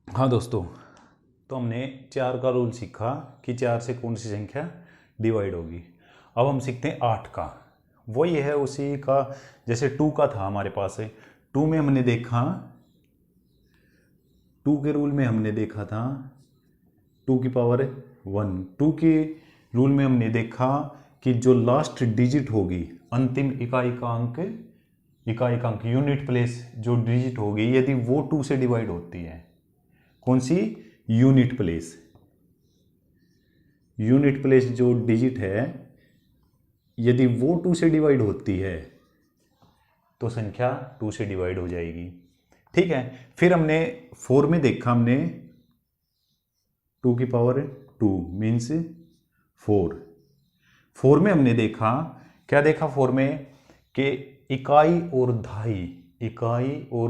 हाँ दोस्तों, तो हमने 4 का रूल सीखा कि 4 से कौन सी संख्या डिवाइड होगी। अब हम सीखते हैं 8 का। वही है उसी का, जैसे 2 का था हमारे पास है। 2 में हमने देखा, 2 के रूल में हमने देखा था 2 की पावर 1। 2 के रूल में हमने देखा कि जो लास्ट डिजिट होगी, अंतिम इकाई का अंक यूनिट प्लेस जो डिजिट होगी, यदि वो 2 से डिवाइड होती है, कौन सी? यूनिट प्लेस जो डिजिट है, यदि वो 2 से डिवाइड होती है तो संख्या 2 से डिवाइड हो जाएगी। ठीक है। फिर हमने 4 में देखा, हमने 2 की पावर 2 मीन्स 4। 4 में हमने देखा, क्या देखा 4 में? कि इकाई और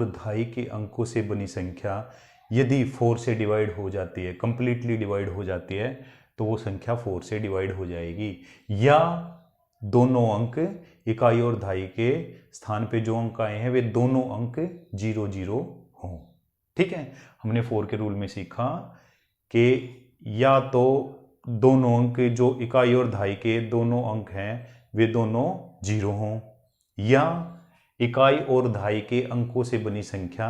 दहाई के अंकों से बनी संख्या यदि 4 से डिवाइड हो जाती है, कंप्लीटली डिवाइड हो जाती है, तो वो संख्या 4 से डिवाइड हो जाएगी। या दोनों अंक, इकाई और दहाई के स्थान पे जो अंक आए हैं, वे दोनों अंक 0 हों। ठीक है। हमने 4 के रूल में सीखा कि या तो दोनों अंक जो इकाई और दहाई के दोनों अंक हैं, वे दोनों 0 हों, या इकाई और दहाई के अंकों से बनी संख्या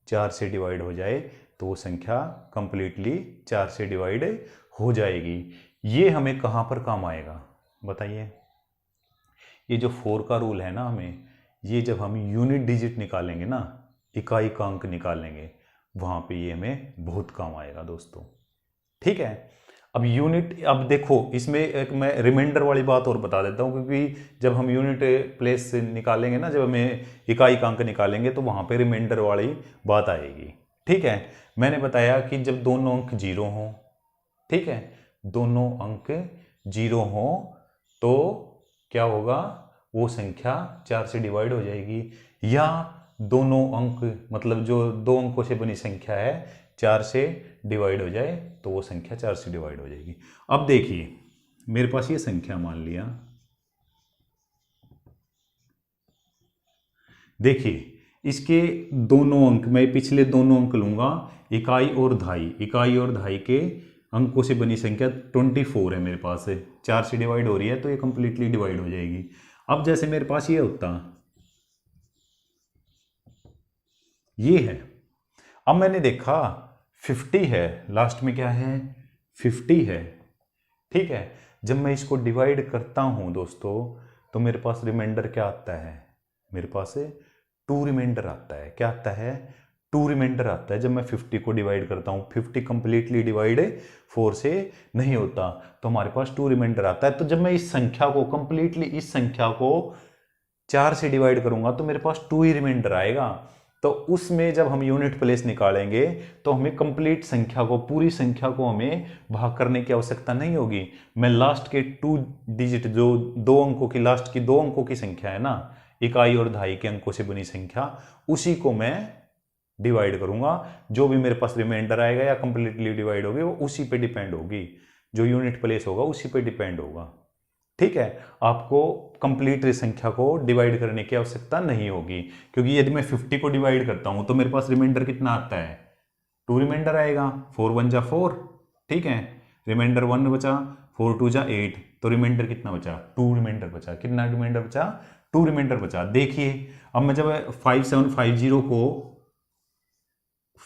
4 से डिवाइड हो जाए, तो वो संख्या कंप्लीटली 4 से डिवाइड हो जाएगी। ये हमें कहाँ पर काम आएगा बताइए? ये जो 4 का रूल है ना, हमें ये जब हम यूनिट डिजिट निकालेंगे ना, इकाई का अंक निकालेंगे, वहाँ पे ये हमें बहुत काम आएगा दोस्तों। ठीक है। अब यूनिट, अब देखो इसमें एक मैं रिमाइंडर वाली बात और बता देता हूँ, क्योंकि जब हम यूनिट प्लेस से निकालेंगे ना, जब हमें इकाई का अंक निकालेंगे, तो वहाँ पे रिमाइंडर वाली बात आएगी। ठीक है। मैंने बताया कि जब दोनों अंक 0 हों, ठीक है, दोनों अंक 0 हों, तो क्या होगा? वो संख्या 4 से डिवाइड हो जाएगी। या दोनों अंक, मतलब जो 2 अंकों से बनी संख्या है, 4 से डिवाइड हो जाए, तो वो संख्या 4 से डिवाइड हो जाएगी। अब देखिए, मेरे पास ये संख्या मान लिया, देखिए इसके दोनों अंक, मैं पिछले दोनों अंक लूंगा, इकाई और दहाई के अंकों से बनी संख्या 24 है मेरे पास है, 4 से डिवाइड हो रही है, तो ये कंप्लीटली डिवाइड हो जाएगी। अब जैसे मेरे पास ये होता, ये है, अब मैंने देखा 50 है, लास्ट में क्या है? 50 है। ठीक है। जब मैं इसको डिवाइड करता हूं दोस्तों, तो मेरे पास रिमाइंडर क्या आता है? मेरे पास 2 रिमाइंडर आता है। क्या आता है? 2 रिमाइंडर आता है। जब मैं 50 को डिवाइड करता हूं, 50 कंप्लीटली डिवाइड 4 से नहीं होता, तो हमारे पास 2 रिमाइंडर आता है। तो जब मैं इस संख्या को कंप्लीटली, इस संख्या को 4 से डिवाइड करूंगा, तो मेरे पास 2 ही रिमाइंडर आएगा। तो उसमें जब हम यूनिट प्लेस निकालेंगे, तो हमें कंप्लीट संख्या को, पूरी संख्या को हमें भाग करने की आवश्यकता नहीं होगी। मैं लास्ट के 2 डिजिट, जो 2 अंकों की, लास्ट की 2 अंकों की संख्या है ना, इकाई और दहाई के अंकों से बनी संख्या, उसी को मैं डिवाइड करूंगा। जो भी मेरे पास रिमाइंडर आएगा या कंप्लीटली डिवाइड होगी, वो उसी पे डिपेंड होगी, जो यूनिट प्लेस होगा उसी पे डिपेंड होगा। ठीक है। आपको कंप्लीट संख्या को डिवाइड करने की आवश्यकता नहीं होगी, क्योंकि यदि मैं 50 को डिवाइड करता हूं, तो मेरे पास रिमाइंडर कितना आता है? 2 रिमाइंडर आएगा। 4 1 जा 4, ठीक है, रिमाइंडर 1 बचा, 4 2 जा 8, तो रिमाइंडर कितना बचा? 2 रिमाइंडर बचा। कितना रिमाइंडर बचा? 2 रिमाइंडर बचा। देखिए, अब मैं जब 5750 को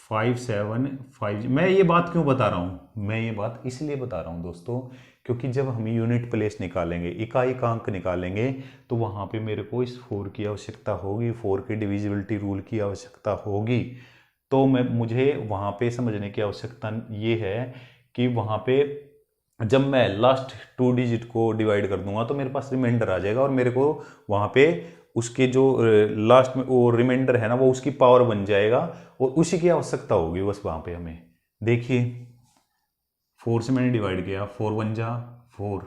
5750, मैं ये बात क्यों बता रहा हूं? मैं ये बात इसलिए बता रहा हूं दोस्तों, क्योंकि जब हम यूनिट प्लेस निकालेंगे, इकाई का अंक निकालेंगे, तो वहां पे मेरे को इस 4 की आवश्यकता होगी, 4 के डिविजिबिलिटी रूल की आवश्यकता होगी। तो मुझे वहां पे समझने की आवश्यकता ये है कि वहां पे जब मैं लास्ट 2 डिजिट को डिवाइड कर दूंगा, तो मेरे पास रिमाइंडर आ जाएगा, और मेरे को वहां पे उसके जो लास्ट में वो रिमाइंडर है ना, वो उसकी पावर बन जाएगा, और उसी की आवश्यकता होगी बस वहां पे हमें। देखिए, 4 से मैंने डिवाइड किया, 4 1 जा 4,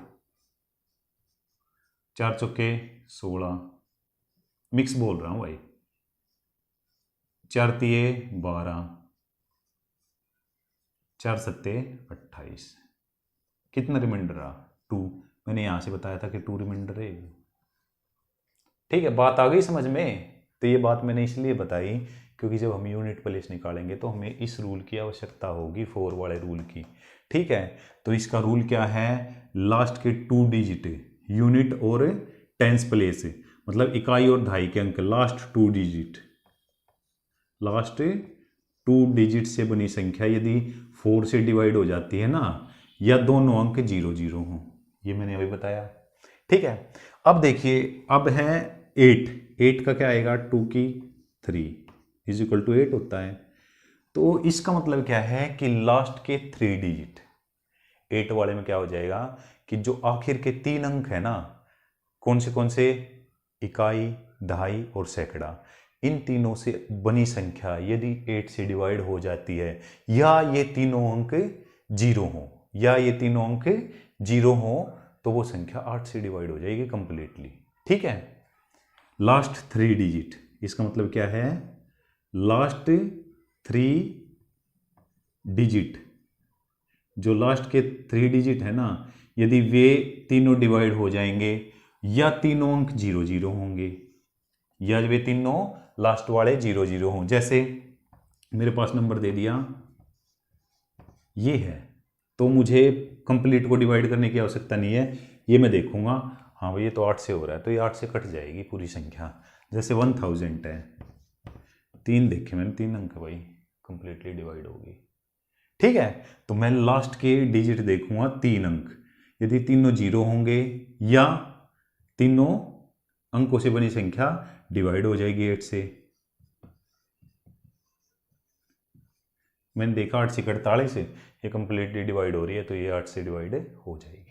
4 चौके 16, मिक्स बोल रहा हूं भाई, 4 तिये 12, 4 सत्ते 28, कितना रिमाइंडर रहा? 2। मैंने यहां से बताया था कि 2 रिमाइंडर है। ठीक है, बात आ गई समझ में? तो ये बात मैंने इसलिए बताई क्योंकि जब हम यूनिट प्लेस निकालेंगे तो हमें इस रूल की आवश्यकता होगी, 4 वाले रूल की। ठीक है, तो इसका रूल क्या है, लास्ट के 2 डिजिट यूनिट और टेंस प्लेस, मतलब इकाई और दहाई के अंक, लास्ट 2 डिजिट, लास्ट 2 डिजिट से बनी संख्या यदि 4 से डिवाइड हो जाती है ना, या दोनों अंक 0 0 हों, ये मैंने अभी बताया। ठीक है, अब देखिए, अब है 8 का क्या आएगा, 2 की 3 इज इक्वल टू 8 होता है। तो इसका मतलब क्या है कि लास्ट के 3 डिजिट 8 वाले में क्या हो जाएगा कि जो आखिर के 3 अंक है ना, कौन से, इकाई, दहाई और सैकड़ा, इन तीनों से बनी संख्या यदि 8 से डिवाइड हो जाती है, या ये तीनों अंक 0 हो, या ये तीनों अंक 0 हो, तो वो संख्या 8 से डिवाइड हो जाएगी कंप्लीटली। ठीक है, लास्ट 3 डिजिट, इसका मतलब क्या है, लास्ट 3 डिजिट, जो लास्ट के 3 डिजिट है ना, यदि वे तीनों डिवाइड हो जाएंगे, या तीनों अंक 0 0 होंगे, या वे तीनों लास्ट वाले 0 0 हों। जैसे मेरे पास नंबर दे दिया ये है, तो मुझे कंप्लीट को डिवाइड करने की आवश्यकता नहीं है, ये मैं देखूंगा, हाँ भाई ये तो 8 से हो रहा है, तो ये 8 से कट जाएगी पूरी संख्या। जैसे 1000 है, 3 देखे मैंने, 3 अंक भाई, कंप्लीटली डिवाइड होगी। ठीक है, तो मैं लास्ट के डिजिट देखूंगा 3 अंक, यदि तीनों 0 होंगे या तीनों अंकों से बनी संख्या डिवाइड हो जाएगी 8 से। मैंने देखा 8 से 48 ये कंप्लीटली डिवाइड हो रही है, तो ये 8 से डिवाइड हो जाएगी।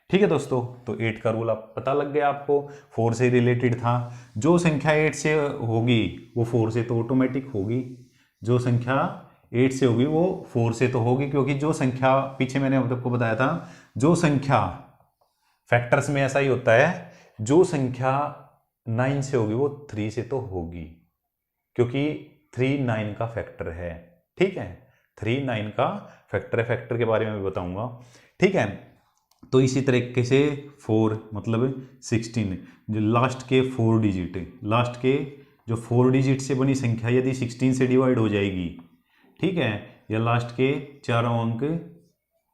ठीक है दोस्तों, तो 8 का रूल आप पता लग गया आपको, 4 से रिलेटेड था। जो संख्या 8 से होगी वो 4 से तो ऑटोमेटिक होगी, जो संख्या 8 से होगी वो 4 से तो होगी, क्योंकि जो संख्या पीछे मैंने आपको बताया था, जो संख्या फैक्टर्स में ऐसा ही होता है, जो संख्या 9 से होगी वो 3 से तो होगी, क्योंकि 3 9 का फैक्टर है। ठीक है, 3 9 का फैक्टर है, फैक्टर के बारे में भी बताऊंगा। ठीक है, तो इसी तरीके से 4 मतलब 16, जो लास्ट के 4 डिजिट, लास्ट के जो 4 डिजिट से बनी संख्या यदि 16 से डिवाइड हो जाएगी, ठीक है, या लास्ट के चारों अंक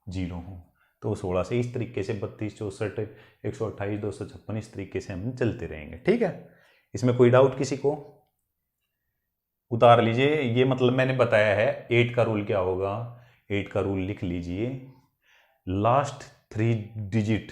0 हों, तो 16 से, इस तरीके से 32 64 128 256 इस तरीके से हम चलते रहेंगे। ठीक है, इसमें कोई डाउट किसी को, उतार लीजिए। ये मतलब मैंने बताया है 8 का रूल क्या होगा, 8 का रूल लिख लीजिए, लास्ट 3 डिजिट,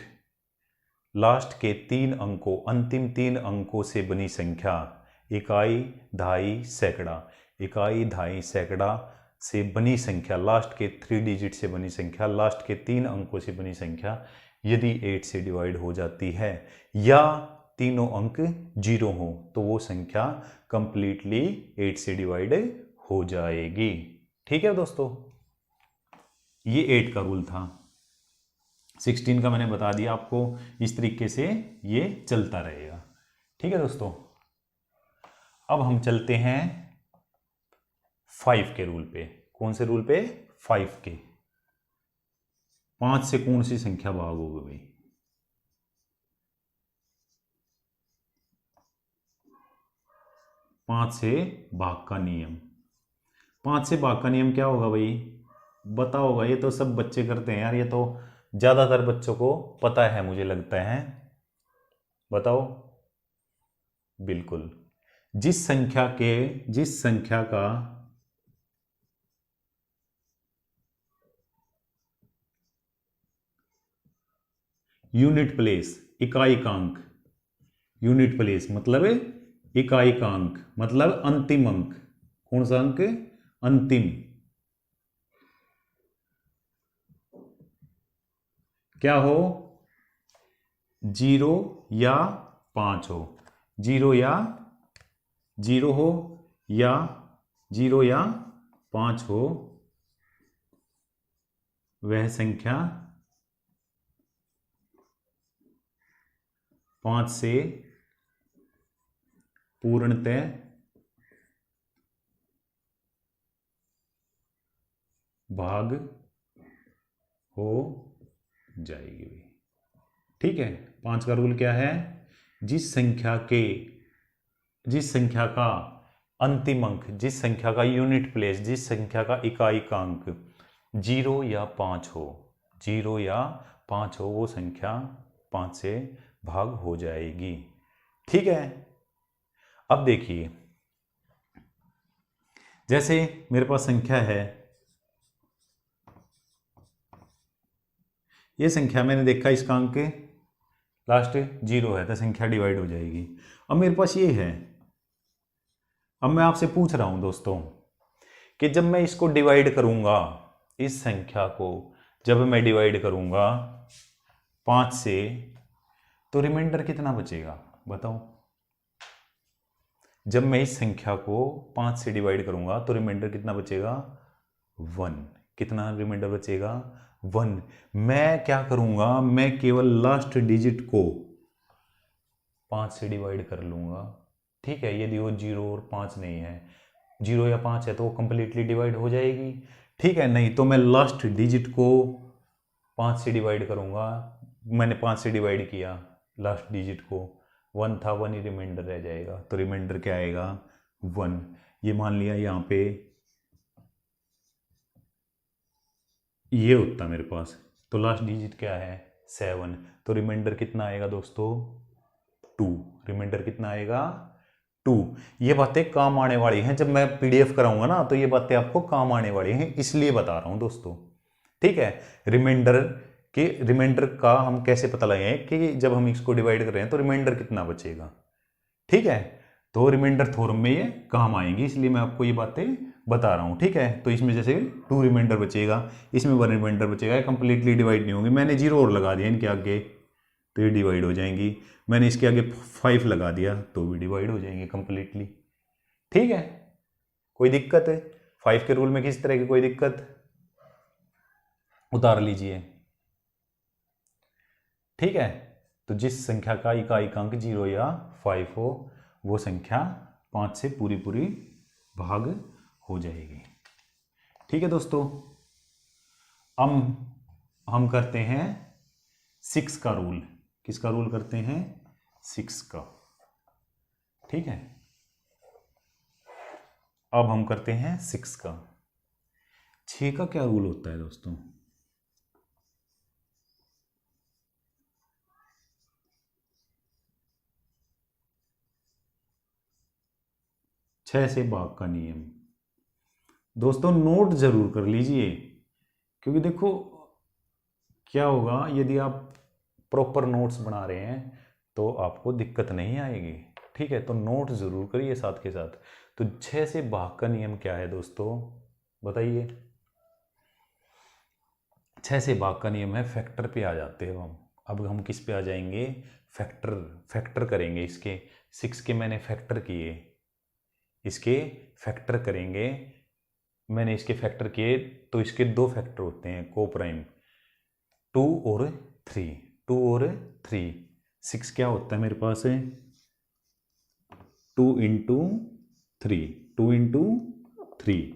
लास्ट के 3 अंकों, अंतिम 3 अंकों से बनी संख्या, इकाई दहाई सैकड़ा, इकाई दहाई सैकड़ा से बनी संख्या, लास्ट के 3 डिजिट से बनी संख्या, लास्ट के 3 अंकों से बनी संख्या यदि 8 से डिवाइड हो जाती है, या तीनों अंक 0 हो, तो वो संख्या कंप्लीटली 8 से डिवाइड हो जाएगी। ठीक है दोस्तों, ये 8 का रूल था। 16 का मैंने बता दिया आपको, इस तरीके से ये चलता रहेगा। ठीक है दोस्तों, अब हम चलते हैं 5 के रूल पे। कौन से रूल पे, 5 के। 5 से कौन सी संख्या भाग होगी भाई, 5 से भाग का नियम। 5 से भाग का नियम क्या होगा भाई, बता होगा, ये तो सब बच्चे करते हैं यार, ये तो ज्यादातर बच्चों को पता है मुझे लगता है, बताओ। बिल्कुल, जिस संख्या का यूनिट प्लेस, इकाई का अंक, यूनिट प्लेस मतलब इकाई का अंक, मतलब अंतिम अंक, कौन सा अंक, अंतिम, क्या हो, 0 या 5 हो, 0 या 0 हो, या 0 या 5 हो, वह संख्या 5 से पूर्णतः भाग हो जाएगी। ठीक है, 5 का रूल क्या है, जिस संख्या का अंतिम अंक, जिस संख्या का यूनिट प्लेस, जिस संख्या का इकाई का अंक 0 या 5 हो, 0 या 5 हो, वो संख्या 5 से भाग हो जाएगी। ठीक है। अब देखिए, जैसे मेरे पास संख्या है, ये संख्या मैंने देखा इसका अंक लास्ट 0 है, तो संख्या डिवाइड हो जाएगी। अब मेरे पास ये है, अब मैं आपसे पूछ रहा हूं दोस्तों कि जब मैं इसको डिवाइड करूंगा, इस संख्या को जब मैं डिवाइड करूंगा 5 से, तो रिमाइंडर कितना बचेगा बताओ। जब मैं इस संख्या को 5 से डिवाइड करूंगा तो रिमाइंडर कितना बचेगा? 1। कितना रिमाइंडर बचेगा? 1। मैं क्या करूंगा, मैं केवल लास्ट डिजिट को 5 से डिवाइड कर लूंगा। ठीक है, यदि वो 0 और 5 नहीं है, 0 या 5 है तो वो कंप्लीटली डिवाइड हो जाएगी। ठीक है, नहीं तो मैं लास्ट डिजिट को 5 से डिवाइड करूंगा। मैंने 5 से डिवाइड किया लास्ट डिजिट को, 1 था, 1 ही रिमाइंडर रह जाएगा। तो रिमाइंडर क्या आएगा? 1। ये मान लिया यहाँ पे ये होता मेरे पास, तो लास्ट डिजिट क्या है? 7। तो रिमाइंडर कितना आएगा दोस्तों? 2। रिमाइंडर कितना आएगा? 2। ये बातें काम आने वाली हैं, जब मैं पीडीएफ कराऊंगा ना तो ये बातें आपको काम आने वाली हैं, इसलिए बता रहा हूं दोस्तों। ठीक है, रिमाइंडर का हम कैसे पता लगाएं कि जब हम इसको डिवाइड कर रहे हैं तो रिमाइंडर कितना बचेगा। ठीक है, तो रिमाइंडर थ्योरम में ये काम आएंगी, इसलिए मैं आपको ये बातें बता रहा हूँ। ठीक है, तो इसमें जैसे 2 रिमाइंडर बचेगा, इसमें 1 रिमाइंडर बचेगा, कंप्लीटली डिवाइड नहीं होंगी। मैंने 0 और लगा दिया इनके आगे तो ये डिवाइड हो जाएंगी, मैंने इसके आगे 5 लगा दिया तो भी डिवाइड हो जाएंगे कंप्लीटली। ठीक है, कोई दिक्कत है? 5 के रूल में किस तरह की कोई दिक्कत? उतार लीजिए। ठीक है, तो जिस संख्या का इकाई अंक 0 या 5 हो, वो संख्या 5 से पूरी पूरी भाग हो जाएगी। ठीक है दोस्तों, हम करते हैं 6 का रूल। किसका रूल करते हैं? 6 का। ठीक है, अब हम करते हैं 6 का। 6 का क्या रूल होता है दोस्तों? 6 से भाग का नियम। दोस्तों नोट जरूर कर लीजिए, क्योंकि देखो क्या होगा, यदि आप प्रॉपर नोट्स बना रहे हैं तो आपको दिक्कत नहीं आएगी। ठीक है, तो नोट जरूर करिए साथ के साथ। तो 6 से भाग का नियम क्या है दोस्तों, बताइए। 6 से भाग का नियम है, फैक्टर पे आ जाते हैं हम। अब हम किस पे आ जाएंगे? फैक्टर करेंगे इसके। 6 के मैंने फैक्टर किए, इसके फैक्टर करेंगे। मैंने इसके फैक्टर किए तो इसके 2 फैक्टर होते हैं को प्राइम, 2 और 3। 2 और 3। 6 क्या होता है मेरे पास है? 2 इंटू 3। 2 इंटू 3।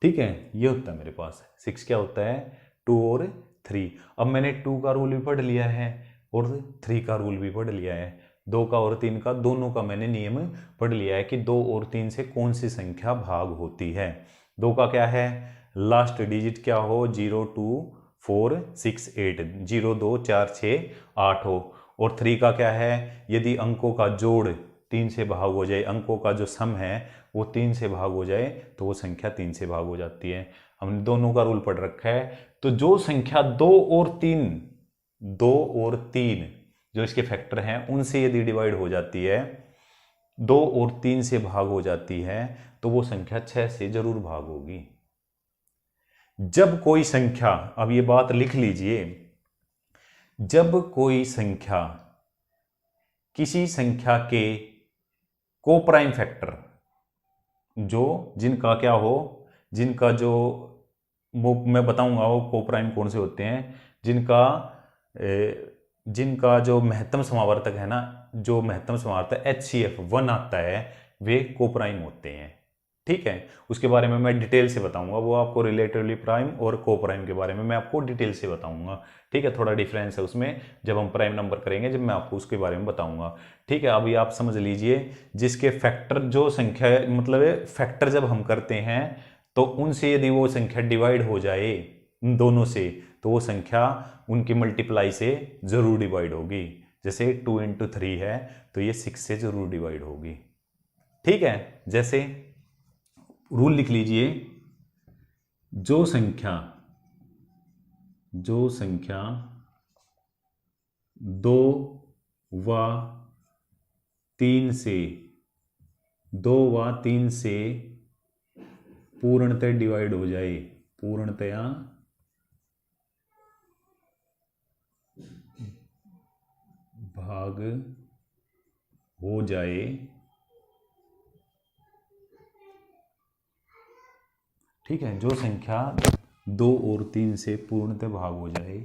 ठीक है, ये होता है मेरे पास। 6 क्या होता है? 2 और 3। अब मैंने 2 का रूल भी पढ़ लिया है और 3 का रूल भी पढ़ लिया है। 2 का और 3 का, दोनों का मैंने नियम पढ़ लिया है कि 2 और 3 से कौन सी संख्या भाग होती है। 2 का क्या है? लास्ट डिजिट क्या हो? 0 2 4 6 8, 0 2 4 6 8 हो। और 3 का क्या है? यदि अंकों का जोड़ 3 से भाग हो जाए, अंकों का जो सम है वो 3 से भाग हो जाए तो वो संख्या 3 से भाग हो जाती है। हमने दोनों का रूल पढ़ रखा है। तो जो संख्या 2 और 3 जो इसके फैक्टर हैं उनसे यदि डिवाइड हो जाती है, 2 और 3 से भाग हो जाती है, तो वो संख्या 6 से जरूर भाग होगी। जब कोई संख्या, अब ये बात लिख लीजिए, जब कोई संख्या किसी संख्या के को प्राइम फैक्टर, जो जिनका क्या हो, जिनका जो वो मैं बताऊंगा वो को प्राइम कौन से होते हैं, जिनका जो महत्तम समावर्तक है ना, जो महत्तम समावर्तक HCF 1 आता है, वे को प्राइम होते हैं। ठीक है, उसके बारे में मैं डिटेल से बताऊंगा, वो आपको रिलेटिवली प्राइम और को प्राइम के बारे में मैं आपको डिटेल से बताऊंगा। ठीक है, थोड़ा डिफरेंस है उसमें, जब हम प्राइम नंबर करेंगे जब मैं आपको उसके बारे में बताऊंगा। ठीक है, अभी आप समझ लीजिए, जिसके फैक्टर जो संख्या मतलब फैक्टर जब हम करते हैं तो उनसे यदि वो संख्या डिवाइड हो जाए उन दोनों से, तो वो संख्या उनकी मल्टीप्लाई से जरूर डिवाइड होगी। जैसे 2 × 3 है तो ये 6 से जरूर डिवाइड होगी। ठीक है, जैसे रूल लिख लीजिए, जो संख्या 2 व 3 से पूर्णतः डिवाइड हो जाए, पूर्णतया भाग हो जाए, ठीक है, जो संख्या 2 और 3 से पूर्णतः भाग हो जाए,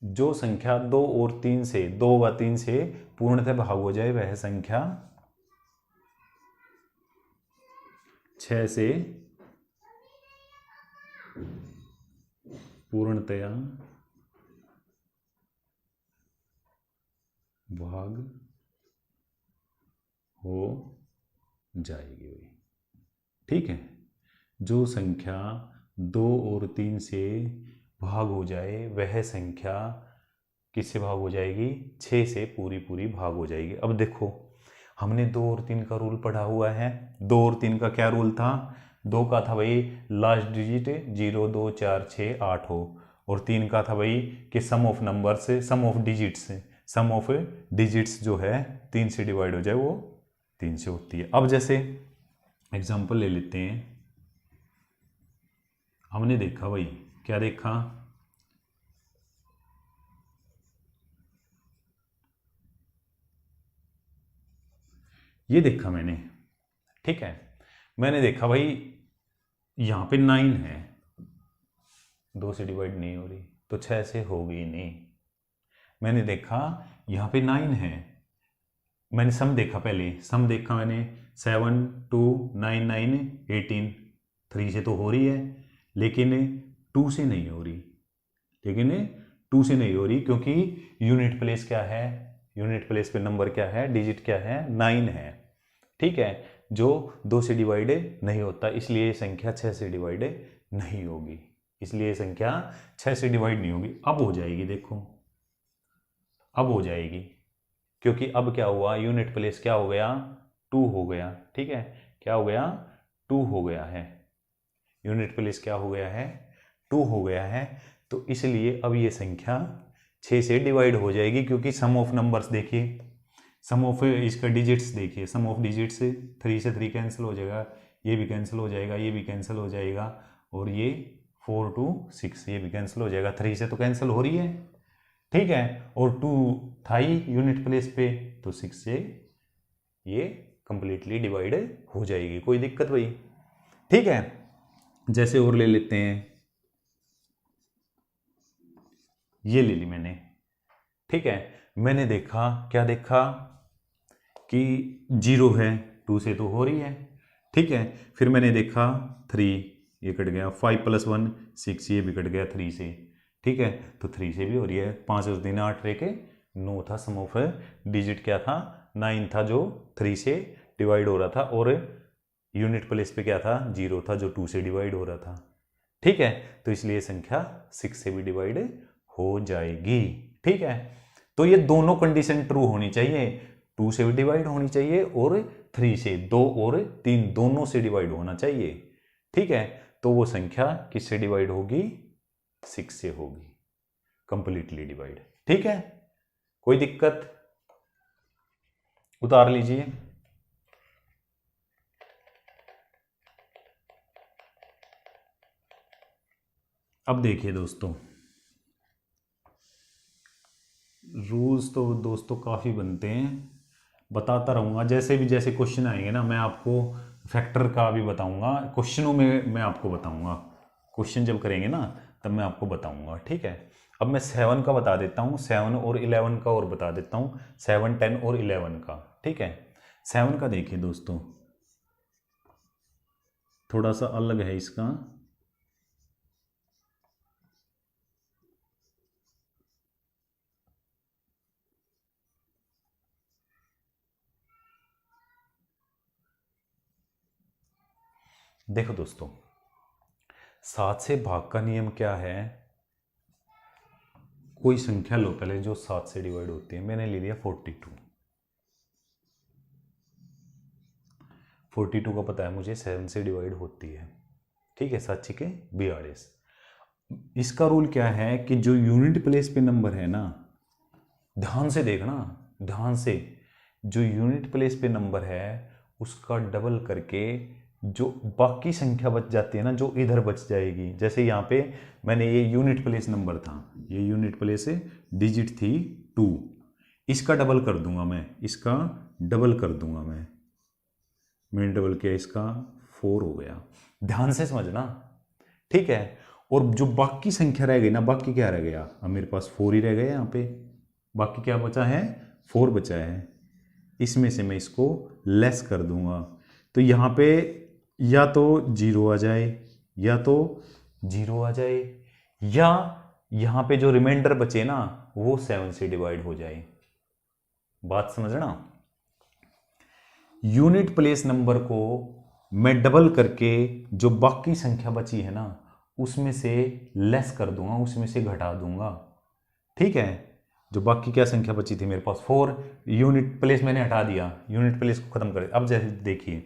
जो संख्या 2 और 3 से 2 व 3 से पूर्णतः भाग हो जाए वह संख्या 6 से पूर्णतया भाग हो जाएगी भाई। ठीक है, जो संख्या 2 और 3 से भाग हो जाए वह संख्या किससे भाग हो जाएगी, 6 से पूरी भाग हो जाएगी। अब देखो, हमने 2 और 3 का रूल पढ़ा हुआ है। 2 और 3 का क्या रूल था, 2 का था भाई लास्ट डिजिट 0 2 4 6 8 हो, और 3 का था भाई कि sum of numbers, sum of digits जो है 3 से डिवाइड हो जाए वो 3 से होती है। अब जैसे एग्जाम्पल ले लेते हैं, हमने देखा भाई, क्या देखा, ये देखा मैंने। ठीक है, मैंने देखा भाई यहाँ पे 9 है, 2 से डिवाइड नहीं हो रही तो 6 से होगी नहीं। मैंने देखा यहाँ पे 9 है, मैंने सम देखा, पहले सम देखा मैंने 7 2 9 9 18, 3 से तो हो रही है लेकिन 2 से नहीं हो रही, क्योंकि यूनिट प्लेस क्या है, यूनिट प्लेस पे नंबर क्या है, डिजिट क्या है, 9 है। ठीक है, जो 2 से डिवाइड नहीं होता, इसलिए संख्या 6 से डिवाइड नहीं होगी, अब हो जाएगी, देखो अब हो जाएगी, क्योंकि अब क्या हुआ, यूनिट प्लेस क्या हो गया, 2 हो गया। ठीक है, क्या हो गया, 2 हो गया है, यूनिट प्लेस क्या हो गया है, 2 हो गया है। तो इसलिए अब ये संख्या 6 से डिवाइड हो जाएगी, क्योंकि सम ऑफ नंबर्स देखिए, सम ऑफ इसका डिजिट्स देखिए, सम ऑफ डिजिट्स 3 से 3 कैंसिल हो जाएगा, ये भी कैंसिल हो जाएगा, ये भी कैंसिल हो जाएगा, और ये 4 2 6 ये भी कैंसिल हो जाएगा, 3 से तो कैंसिल हो रही है। ठीक है, और 2 था ही यूनिट प्लेस पे, तो 6 से ये कंप्लीटली डिवाइड हो जाएगी, कोई दिक्कत भाई। ठीक है, जैसे और ले लेते हैं, ये ले ली मैंने। ठीक है, मैंने देखा, क्या देखा कि 0 है, 2 से तो हो रही है। ठीक है, फिर मैंने देखा 3, ये कट गया, 5 + 1 6, ये भी कट गया 3 से। ठीक है, तो 3 से भी हो रही है, 5 और 3 8 रह के 9 था, सम ऑफ डिजिट क्या था, 9 था, जो 3 से डिवाइड हो रहा था, और यूनिट प्लेस पे क्या था, 0 था, जो 2 से डिवाइड हो रहा था। ठीक है, तो इसलिए संख्या 6 से भी डिवाइड हो जाएगी। ठीक है, तो ये दोनों कंडीशन ट्रू होनी चाहिए, 2 से भी डिवाइड होनी चाहिए और 3 से, 2 और 3 दोनों से डिवाइड होना चाहिए। ठीक है, तो वो संख्या किससे डिवाइड होगी, 6 से होगी, कंप्लीटली डिवाइड। ठीक है, कोई दिक्कत, उतार लीजिए। अब देखिए दोस्तों, रूल्स तो दोस्तों काफ़ी बनते हैं, बताता रहूँगा, जैसे क्वेश्चन आएंगे ना, मैं आपको फैक्टर का भी बताऊँगा, क्वेश्चनों में मैं आपको बताऊँगा, क्वेश्चन जब करेंगे ना तब मैं आपको बताऊंगा, ठीक है। अब मैं 7 का बता देता हूँ, 7 और 11 का और बता देता हूँ, 7, 10 और 11 का, ठीक है। 7 का देखिए दोस्तों, थोड़ा सा अलग है इसका। देखो दोस्तों, 7 से भाग का नियम क्या है, कोई संख्या लो पहले जो 7 से डिवाइड होती है। मैंने ले लिया 42। 42 का पता है मुझे 7 से डिवाइड होती है, ठीक है, 7 छिके 42। इसका रूल क्या है कि जो यूनिट प्लेस पे नंबर है ना, ध्यान से देखना, ध्यान से, जो यूनिट प्लेस पे नंबर है उसका डबल करके जो बाकी संख्या बच जाती है ना, जो इधर बच जाएगी, जैसे यहाँ पे मैंने ये यूनिट प्लेस नंबर था, ये यूनिट प्लेस डिजिट थी 2, इसका डबल कर दूंगा मैं, इसका डबल कर दूंगा मैंने डबल किया, इसका 4 हो गया। ध्यान से समझना, ठीक है। और जो बाकी संख्या रह गई ना, बाकी क्या रह गया, अब मेरे पास 4 ही रह गया यहाँ पे, बाकी क्या बचा है, 4 बचा है। इसमें से मैं इसको लेस कर दूंगा, तो यहाँ पे या तो 0 आ जाए, या तो 0 आ जाए, या यहाँ पे जो रिमाइंडर बचे ना वो 7 से डिवाइड हो जाए। बात समझना, यूनिट प्लेस नंबर को मैं डबल करके जो बाकी संख्या बची है ना उसमें से लेस कर दूंगा, उसमें से घटा दूंगा, ठीक है। जो बाकी क्या संख्या बची थी मेरे पास 4, यूनिट प्लेस मैंने हटा दिया, यूनिट प्लेस को खत्म कर। अब जैसे देखिए,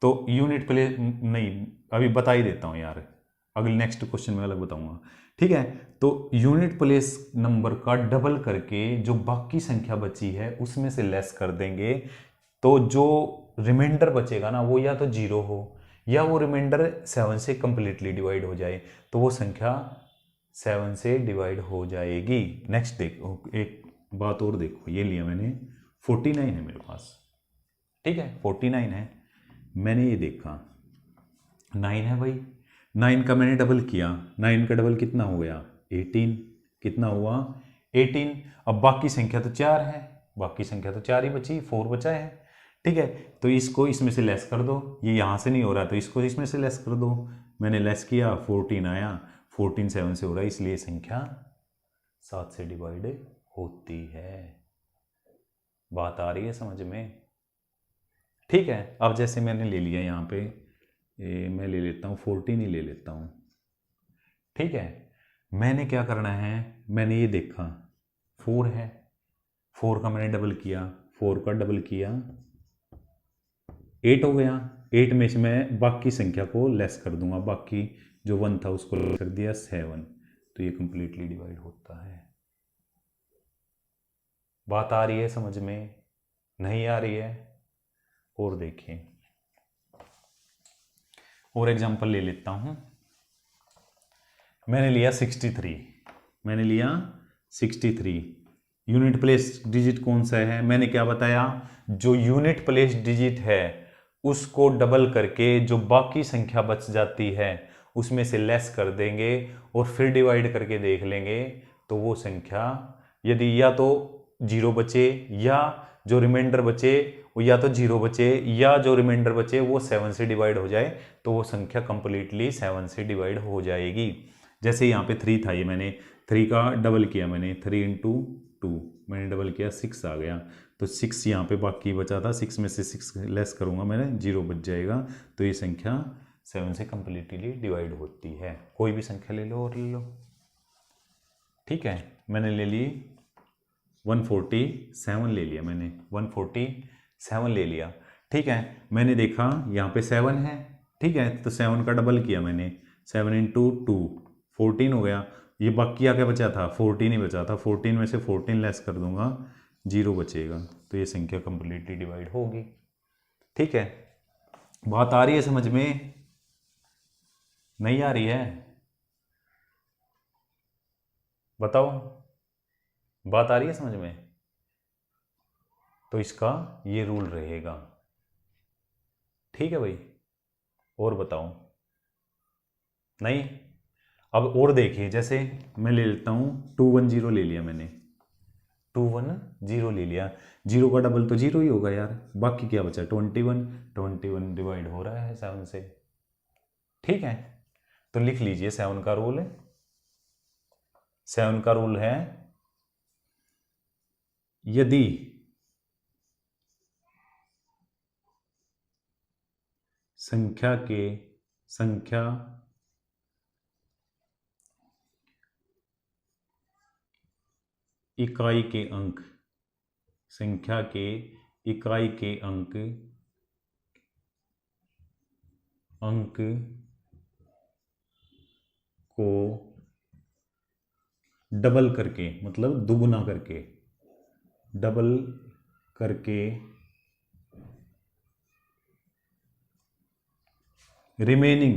तो यूनिट प्लेस नहीं, अभी बता ही देता हूं यार, अगले नेक्स्ट क्वेश्चन में अलग बताऊंगा, ठीक है। तो यूनिट प्लेस नंबर का डबल करके जो बाकी संख्या बची है उसमें से लेस कर देंगे, तो जो रिमाइंडर बचेगा ना वो या तो 0 हो, या वो रिमाइंडर 7 से कंप्लीटली डिवाइड हो जाए, तो वो संख्या 7 से डिवाइड हो जाएगी। नेक्स्ट देखो, एक बात और देखो, ये लिया मैंने 49 है मेरे पास, ठीक है, 49 है, मैंने ये देखा 9 है भाई, 9 का मैंने डबल किया, 9 का डबल कितना हो गया 18, कितना हुआ 18। अब बाकी संख्या तो 4 है, बाकी संख्या तो 4 ही बची, 4 बचा है, ठीक है। तो इसको इसमें से लेस कर दो, ये यहाँ से नहीं हो रहा तो इसको इसमें से लेस कर दो, मैंने लेस किया 14 आया, 14 7 से हो रहा है, इसलिए संख्या 7 से डिवाइड होती है। बात आ रही है समझ में, ठीक है। अब जैसे मैंने ले लिया यहाँ पे, मैं ले लेता हूँ 14 ही ले लेता हूँ, ठीक है। मैंने क्या करना है, मैंने ये देखा 4 है, 4 का मैंने डबल किया, 4 का डबल किया 8 हो गया, 8 में से मैं बाकी संख्या को लेस कर दूंगा, बाकी जो 1 था उसको लेस कर दिया 7, तो ये कंप्लीटली डिवाइड होता है। बात आ रही है समझ में, नहीं आ रही है? और देखिए, और एग्जांपल ले लेता हूं, मैंने लिया 63, मैंने लिया 63, यूनिट प्लेस डिजिट कौन सा है, मैंने क्या बताया, जो यूनिट प्लेस डिजिट है उसको डबल करके जो बाकी संख्या बच जाती है उसमें से लेस कर देंगे और फिर डिवाइड करके देख लेंगे, तो वो संख्या यदि या तो 0 बचे, या जो रिमाइंडर बचे वो या तो 0 बचे, या जो रिमाइंडर बचे वो 7 से डिवाइड हो जाए, तो वो संख्या कंप्लीटली 7 से डिवाइड हो जाएगी। जैसे यहाँ पे 3 था, ये मैंने 3 का डबल किया, मैंने 3 इंटू 2 मैंने डबल किया, 6 आ गया, तो 6 यहाँ पे बाकी बचा था, 6 में से 6 लेस करूँगा मैंने, 0 बच जाएगा, तो ये संख्या 7 से कंप्लीटली डिवाइड होती है। कोई भी संख्या ले लो और ले लो, ठीक है। मैंने ले ली 147 ले लिया, मैंने 147 ले लिया, ठीक है। मैंने देखा यहाँ पे 7 है, ठीक है, तो 7 का डबल किया मैंने, 7 इंटू 2 14 हो गया, ये बाकी क्या बचा था 14 ही बचा था, 14 में से 14 लेस कर दूंगा 0 बचेगा, तो ये संख्या कंप्लीटली डिवाइड होगी, ठीक है। बात आ रही है समझ में, नहीं आ रही है? बताओ, बात आ रही है समझ में? तो इसका ये रूल रहेगा, ठीक है भाई। और बताओ, नहीं? अब और देखिए, जैसे मैं ले लेता हूँ 210 ले लिया मैंने, 210 ले लिया, जीरो का डबल तो जीरो ही होगा यार, बाकी क्या बचा 21, 21 डिवाइड हो रहा है 7 से। ठीक है, तो लिख लीजिए 7 का रूल। 7 का रूल है यदि संख्या इकाई के अंक, संख्या के इकाई के अंक को डबल करके, मतलब दुगुना करके, डबल करके रिमेनिंग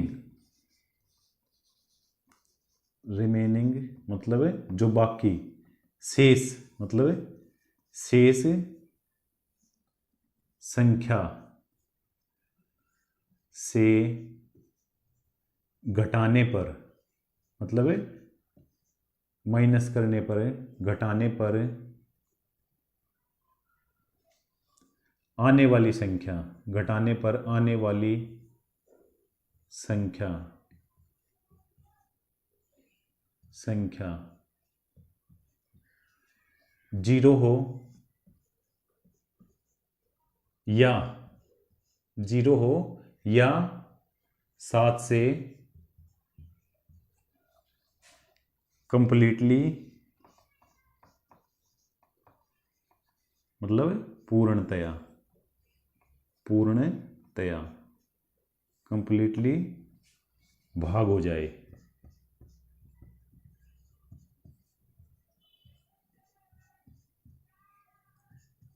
मतलब जो बाकी शेष, मतलब शेष संख्या से घटाने पर, मतलब माइनस करने पर, घटाने पर आने वाली संख्या, घटाने पर आने वाली संख्या जीरो हो या 7 से कंप्लीटली, मतलब पूर्णतया कंप्लीटली भाग हो जाए,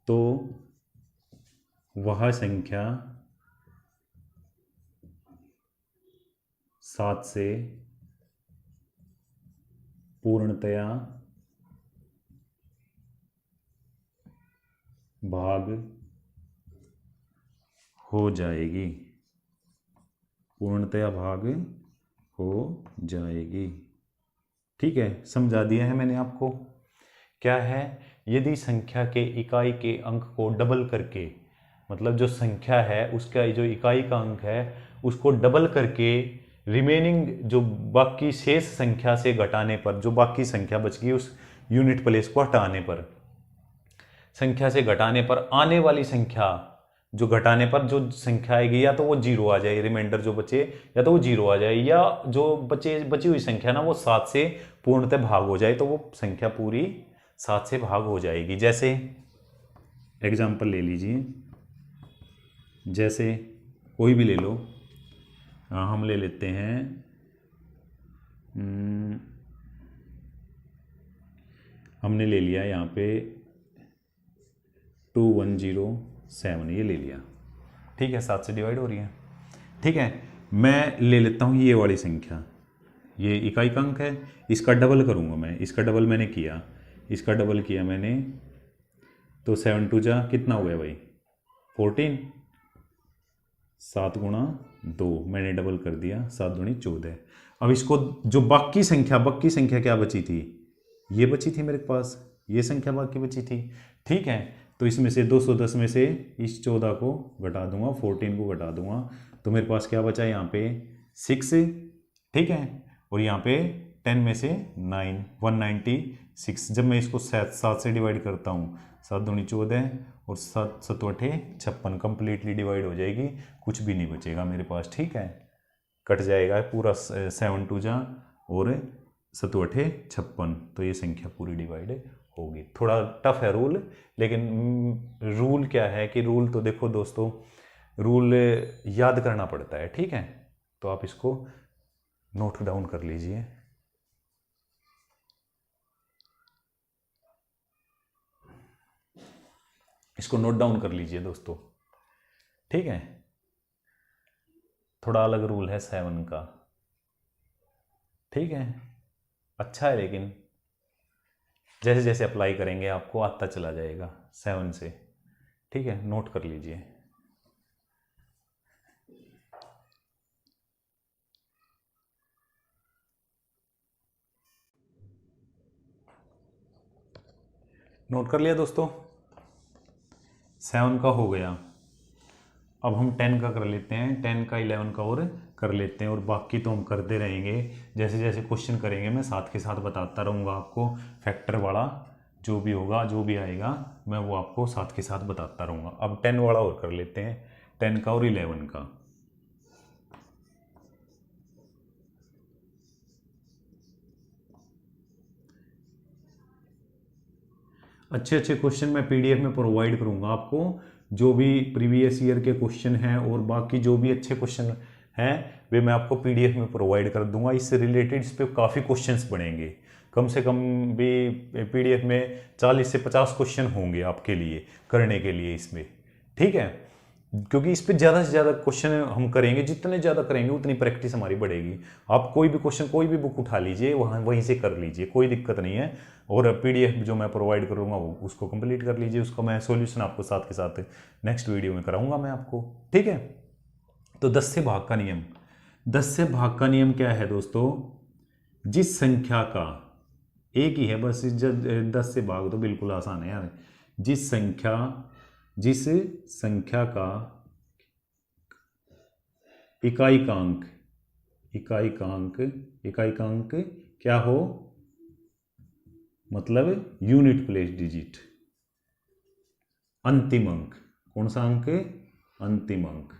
तो वह संख्या 7 से पूर्णतया भाग हो जाएगी, पूर्णतया भाग हो जाएगी। ठीक है, समझा दिया है मैंने आपको। क्या है, यदि संख्या के इकाई के अंक को डबल करके, मतलब जो संख्या है उसका जो इकाई का अंक है उसको डबल करके रिमेनिंग जो बाकी शेष संख्या से घटाने पर, जो बाकी संख्या बच गई उस यूनिट प्लेस को हटाने पर, संख्या से घटाने पर आने वाली संख्या, जो घटाने पर जो संख्या आएगी या तो वो जीरो आ जाए, रिमाइंडर जो बचे या तो वो जीरो आ जाए, या जो बची हुई संख्या ना वो 7 से पूर्णतः भाग हो जाए, तो वो संख्या पूरी 7 से भाग हो जाएगी। जैसे एग्जाम्पल ले लीजिए, जैसे कोई भी ले लो, हम ले लेते हैं हमने ले लिया यहाँ पे 2107, ये ले लिया। ठीक है, 7 से डिवाइड हो रही है। ठीक है, मैं ले लेता हूँ ये वाली संख्या, ये इकाई का अंक है, इसका डबल करूँगा मैं, इसका डबल मैंने किया, इसका डबल किया मैंने, तो 7 2 जा कितना हो गया भाई 14, 7 गुणा 2 मैंने डबल कर दिया, 7 दूनी 14। अब इसको जो बाकी संख्या क्या बची थी, ये बची थी मेरे पास, ये संख्या बाकी बची थी। ठीक है, तो इसमें से 210 में से इस 14 को घटा दूंगा, 14 को घटा दूंगा, तो मेरे पास क्या बचा यहाँ पे 6। ठीक है, और यहाँ पे 10 में से 9, 196। जब मैं इसको 7 से डिवाइड करता हूँ, 7 दूनी 14 और 7 7 8 56, कंप्लीटली डिवाइड हो जाएगी, कुछ भी नहीं बचेगा मेरे पास। ठीक है, कट जाएगा पूरा, 7 2 जा और 7 8 56, तो ये संख्या पूरी डिवाइड होगी। थोड़ा टफ है रूल, लेकिन रूल क्या है कि रूल तो देखो दोस्तों, रूल याद करना पड़ता है। ठीक है, तो आप इसको नोट डाउन कर लीजिए। इसको नोट डाउन कर लीजिए दोस्तों। ठीक है, थोड़ा अलग रूल है 7 का। ठीक है, अच्छा है, लेकिन जैसे जैसे अप्लाई करेंगे आपको आता चला जाएगा 7 से। ठीक है, नोट कर लीजिए। नोट कर लिया दोस्तों, 7 का हो गया। अब हम 10 का कर लेते हैं, 10 का 11 का और कर लेते हैं, और बाकी तो हम करते रहेंगे। जैसे जैसे क्वेश्चन करेंगे मैं साथ के साथ बताता रहूँगा आपको, फैक्टर वाला जो भी होगा, जो भी आएगा मैं वो आपको साथ के साथ बताता रहूँगा। अब 10 वाला और कर लेते हैं, 10 का और 11 का। अच्छे अच्छे क्वेश्चन मैं पीडीएफ में प्रोवाइड करूंगा आपको, जो भी प्रीवियस ईयर के क्वेश्चन हैं और बाकी जो भी अच्छे क्वेश्चन हैं वे मैं आपको पीडीएफ में प्रोवाइड कर दूंगा। इससे रिलेटेड इस पर काफ़ी क्वेश्चंस बनेंगे, कम से कम भी पीडीएफ में 40 से 50 क्वेश्चन होंगे आपके लिए करने के लिए इसमें, ठीक है। क्योंकि इस पर ज़्यादा से ज़्यादा क्वेश्चन हम करेंगे, जितने ज़्यादा करेंगे उतनी प्रैक्टिस हमारी बढ़ेगी। आप कोई भी क्वेश्चन, कोई भी बुक उठा लीजिए, वहाँ वहीं से कर लीजिए, कोई दिक्कत नहीं है। और पीडीएफ जो मैं प्रोवाइड करूँगा वो उसको कंप्लीट कर लीजिए, उसका मैं सॉल्यूशन आपको साथ के साथ नेक्स्ट वीडियो में कराऊंगा मैं आपको, ठीक है। तो 10 से भाग का नियम, 10 से भाग का नियम क्या है दोस्तों? जिस संख्या का, एक ही है बस, 10 से भाग तो बिल्कुल आसान है यार। जिस संख्या का इकाई कांक क्या हो, मतलब यूनिट प्लेस डिजिट, अंतिम अंक, कौन सा अंक? अंतिम अंक,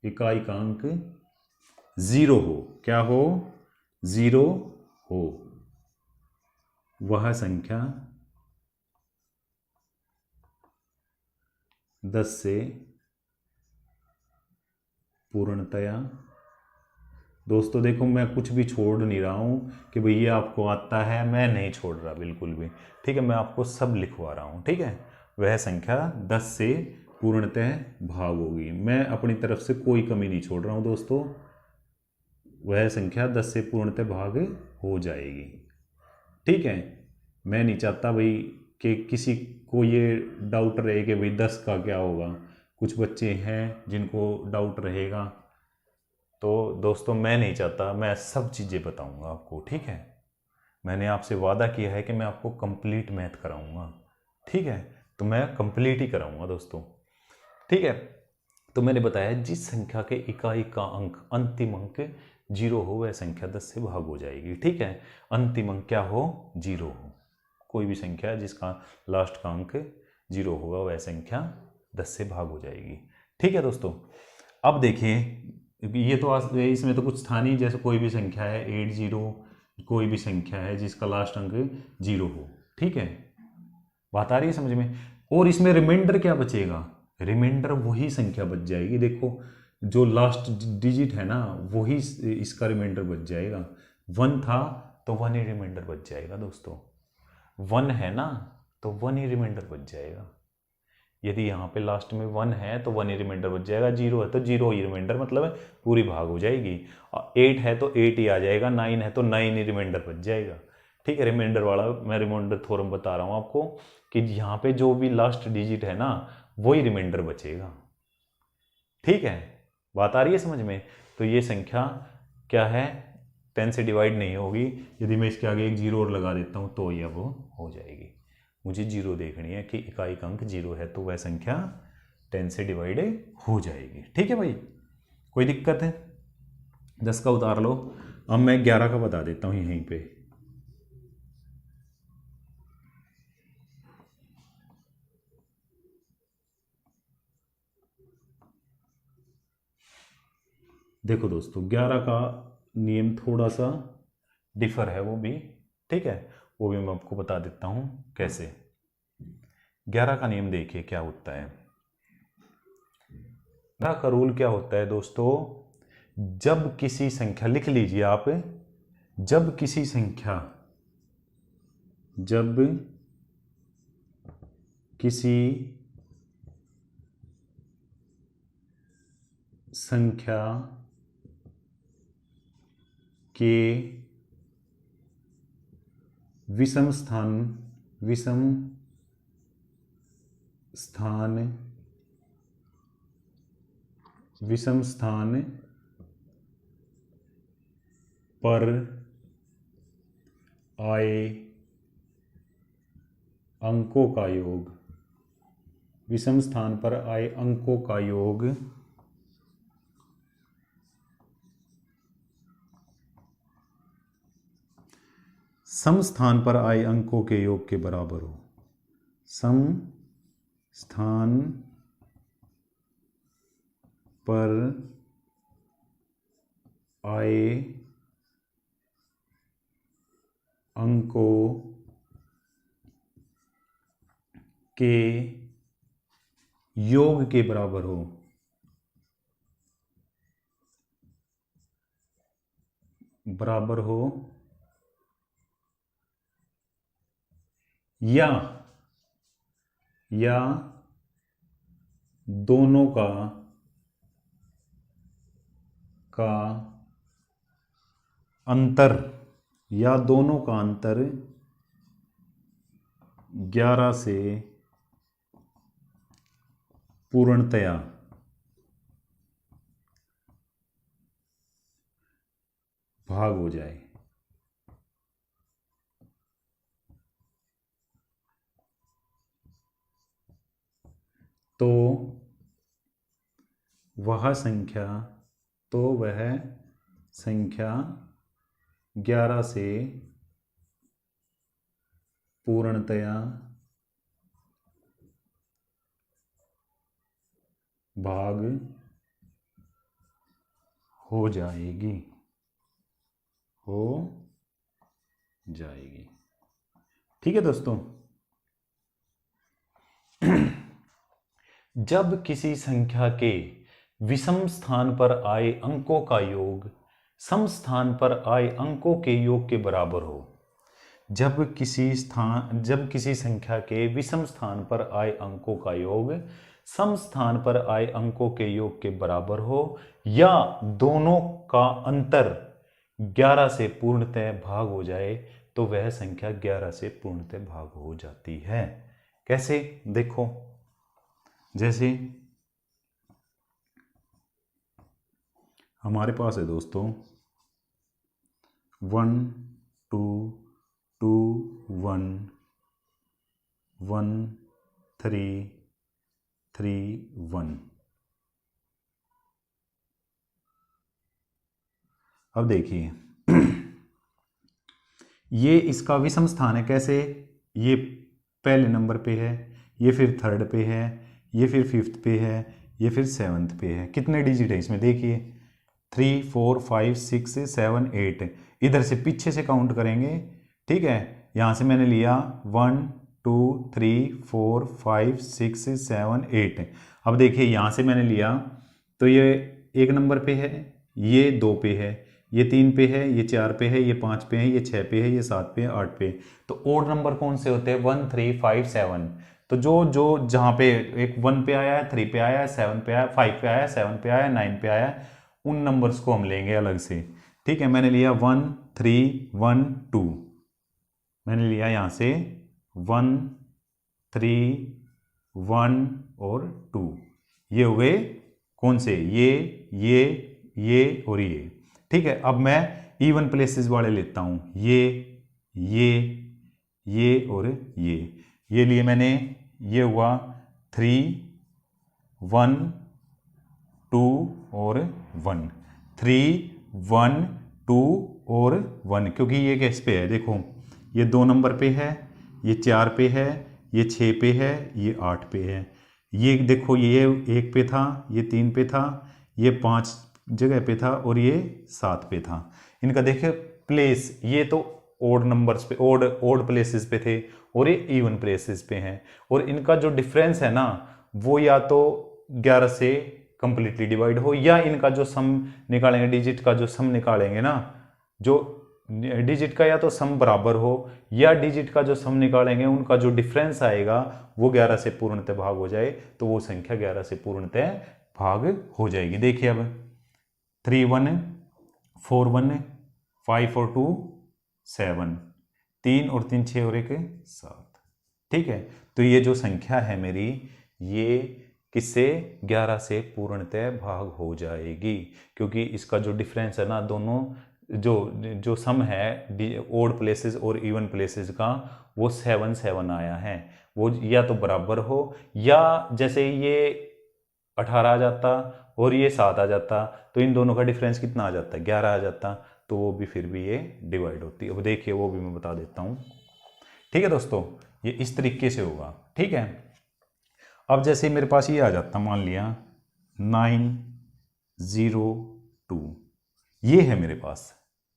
इकाई कांक 0 हो, क्या हो? 0 हो, वह संख्या 10 से पूर्णतया, दोस्तों देखो मैं कुछ भी छोड़ नहीं रहा हूँ कि भैया आपको आता है, मैं नहीं छोड़ रहा बिल्कुल भी, ठीक है। मैं आपको सब लिखवा रहा हूँ, ठीक है। वह संख्या 10 से पूर्णतः भाग होगी, मैं अपनी तरफ से कोई कमी नहीं छोड़ रहा हूँ दोस्तों। वह संख्या 10 से पूर्णतः भाग हो जाएगी, ठीक है। मैं नहीं चाहता भाई कि किसी को ये डाउट रहे कि भाई 10 का क्या होगा। कुछ बच्चे हैं जिनको डाउट रहेगा, तो दोस्तों मैं नहीं चाहता, मैं सब चीज़ें बताऊंगा आपको, ठीक है। मैंने आपसे वादा किया है कि मैं आपको कंप्लीट मैथ कराऊंगा, ठीक है। तो मैं कंप्लीट ही कराऊंगा दोस्तों, ठीक है। तो मैंने बताया जिस संख्या के इकाई का अंक, अंतिम अंक 0 हो, वह संख्या 10 से भाग हो जाएगी, ठीक है। अंतिम अंक क्या हो? 0 हो। कोई भी संख्या जिसका लास्ट का अंक 0 होगा वह संख्या 10 से भाग हो जाएगी, ठीक है दोस्तों। अब देखिए, ये तो इसमें तो कुछ था नहीं, जैसे कोई भी संख्या है 80, कोई भी संख्या है जिसका लास्ट अंक 0 हो, ठीक है। बात आ रही है समझ में? और इसमें रिमाइंडर क्या बचेगा? रिमाइंडर वही संख्या बच जाएगी, देखो जो लास्ट डिजिट है ना वही इसका रिमाइंडर बच जाएगा। 1 था तो 1 ही रिमाइंडर बच जाएगा दोस्तों, 1 है ना तो 1 ही रिमाइंडर बच जाएगा। यदि यहाँ पे लास्ट में 1 है तो 1 ही रिमाइंडर बच जाएगा, 0 है तो 0 ही रिमाइंडर, मतलब पूरी भाग हो जाएगी। 8 है तो 8 ही आ जाएगा, 9 है तो 9 ही रिमाइंडर बच जाएगा, ठीक है। रिमाइंडर वाला मैं रिमाइंडर थ्योरम बता रहा हूँ आपको कि यहाँ पे जो भी लास्ट डिजिट है ना वही रिमाइंडर बचेगा, ठीक है। बात आ रही है समझ में? तो ये संख्या क्या है? 10 से डिवाइड नहीं होगी। यदि मैं इसके आगे एक 0 और लगा देता हूँ तो ये वो हो जाएगी। मुझे 0 देखनी है कि इकाई का अंक 0 है, तो वह संख्या 10 से डिवाइड हो जाएगी, ठीक है भाई। कोई दिक्कत है? 10 का उतार लो। अब मैं 11 का बता देता हूँ यहीं पे। देखो दोस्तों 11 का नियम थोड़ा सा डिफर है वो भी, ठीक है। वो भी मैं आपको बता देता हूँ कैसे। 11 का नियम देखिए क्या होता है। 11 का रूल क्या होता है दोस्तों? जब किसी संख्या, लिख लीजिए आप, जब किसी संख्या, जब किसी संख्या के विषम स्थान पर आए अंकों का योग, विषम स्थान पर आए अंकों का योग सम स्थान पर आए अंकों के योग के बराबर हो। सम स्थान पर आए अंकों के योग के बराबर हो। बराबर हो या दोनों का अंतर, या दोनों का अंतर 11 से पूर्णतया भाग हो जाए। तो वह संख्या 11 से पूर्णतया भाग हो जाएगी। ठीक है दोस्तों। जब किसी संख्या के विषम स्थान पर आए अंकों का योग सम स्थान पर आए अंकों के योग के बराबर हो। जब किसी संख्या के विषम स्थान पर आए अंकों का योग सम स्थान पर आए अंकों के योग के बराबर हो या दोनों का अंतर 11 से पूर्णतः भाग हो जाए, तो वह संख्या 11 से पूर्णतः भाग हो जाती है। कैसे? देखो, जैसे हमारे पास है दोस्तों 1 2 2 1 1 3 3 1। अब देखिए ये इसका विषम स्थान है। कैसे? ये पहले नंबर पे है, ये फिर थर्ड पे है, ये फिर फिफ्थ पे है, ये फिर सेवन्थ पे है। कितने डिजिट है इसमें? देखिए 3 4 5 6 7 8। इधर से पीछे से काउंट करेंगे। ठीक है, यहाँ से मैंने लिया 1 2 3 4 5 6 7 8। अब देखिए यहाँ से मैंने लिया तो ये 1 नंबर पे है, ये 2 पे है, ये 3 पे है, ये 4 पे है, ये 5 पे है, ये 6 पे है, ये 7 पे है, 8 पे। तो ओड नंबर कौन से होते हैं? 1 3 5 7। तो जो जहाँ पे एक 1 पे आया है, 3 पे आया है, 7 पे आया, 5 पे आया, 7 पे आया, 9 पे आया, उन नंबर्स को हम लेंगे अलग से। ठीक है, मैंने लिया 1 3 1 2। मैंने लिया यहाँ से 1 3 1 और 2। ये हो गए कौन से? ये और ये। ठीक है, अब मैं इवन प्लेसेस वाले लेता हूँ। ये और ये लिए मैंने। ये हुआ 3 1 2 और 1, 3 1 2 और 1, क्योंकि ये किस पे है? देखो ये 2 नंबर पे है, ये 4 पे है, ये 6 पे है, ये 8 पे है। ये देखो ये 1 पे था, ये 3 पे था, ये 5 जगह पे था और ये 7 पे था। इनका देखिए प्लेस, ये तो ओड नंबर्स पे, ओड प्लेसेस पे थे और ये इवन प्लेसेस पे हैं। और इनका जो डिफरेंस है ना, वो या तो 11 से कंप्लीटली डिवाइड हो, या इनका जो सम निकालेंगे, डिजिट का जो सम निकालेंगे ना, जो डिजिट का या तो सम बराबर हो, या डिजिट का जो सम निकालेंगे उनका जो डिफरेंस आएगा वो 11 से पूर्णतः भाग हो जाए, तो वो संख्या 11 से पूर्णतः भाग हो जाएगी। देखिए अब 3 1 4 1 5 और 2 7, 3 और 3 6 और 1 7। ठीक है, तो ये जो संख्या है मेरी, ये किससे? 11 से पूर्णतः भाग हो जाएगी, क्योंकि इसका जो डिफरेंस है ना, दोनों जो जो सम है ओड प्लेसेस और इवन प्लेसेस का वो 7 7 आया है, वो या तो बराबर हो, या जैसे ये 18 आ जाता और ये 7 आ जाता, तो इन दोनों का डिफरेंस कितना आ जाता है, 11 आ जाता, तो वो भी फिर भी ये डिवाइड होती है। अब देखिए वो भी मैं बता देता हूँ। ठीक है दोस्तों, ये इस तरीके से होगा। ठीक है, अब जैसे मेरे पास ये आ जाता, मान लिया 902, ये है मेरे पास।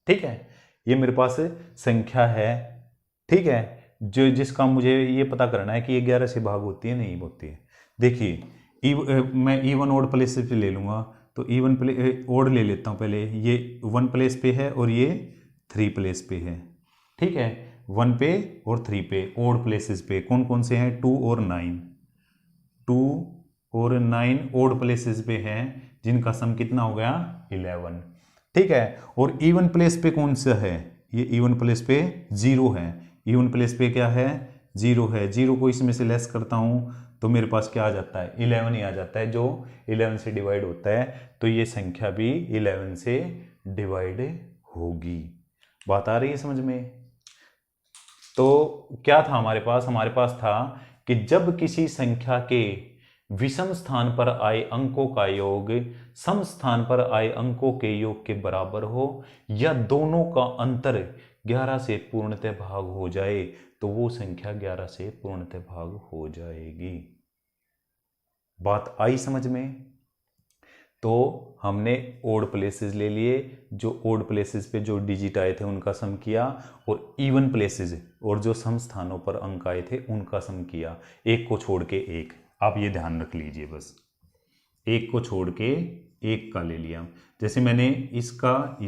ठीक है, ये मेरे पास संख्या है। ठीक है, जो जिसका मुझे ये पता करना है कि ये 11 से भाग होती है नहीं होती है। देखिए मैं इवन ओड प्लेस पे ले लूँगा, तो इवन प्ले ओड ले लेता हूँ पहले। ये 1 प्लेस पे है और ये 3 प्लेस पे है। ठीक है, 1 पे और 3 पे ओड प्लेसेस पे कौन कौन से हैं, 2 और 9। 2 और 9 ओड प्लेसेस पे हैं, जिनका सम कितना हो गया, 11। ठीक है, और इवन प्लेस पे कौन सा है, ये इवन प्लेस पे 0 है। इवन प्लेस पे क्या है, 0 है। 0 को इसमें से लेस करता हूँ तो मेरे पास क्या आ जाता है, 11 ही आ जाता है, जो 11 से डिवाइड होता है। तो ये संख्या भी 11 से डिवाइड होगी। बात आ रही है समझ में? तो क्या था हमारे पास था कि जब किसी संख्या के विषम स्थान पर आए अंकों का योग सम स्थान पर आए अंकों के योग के बराबर हो, या दोनों का अंतर 11 से पूर्णतः भाग हो जाए, तो वो संख्या 11 से पूर्णतः भाग हो जाएगी। बात आई समझ में? तो हमने ओड प्लेसेस ले लिए, जो ओड प्लेसेस पे जो डिजिट आए थे उनका सम किया, और इवन प्लेसेस और जो सम स्थानों पर अंक आए थे उनका सम किया, एक को छोड़ के एक। आप ये ध्यान रख लीजिए, बस एक को छोड़ के एक का ले लिया। जैसे मैंने इसका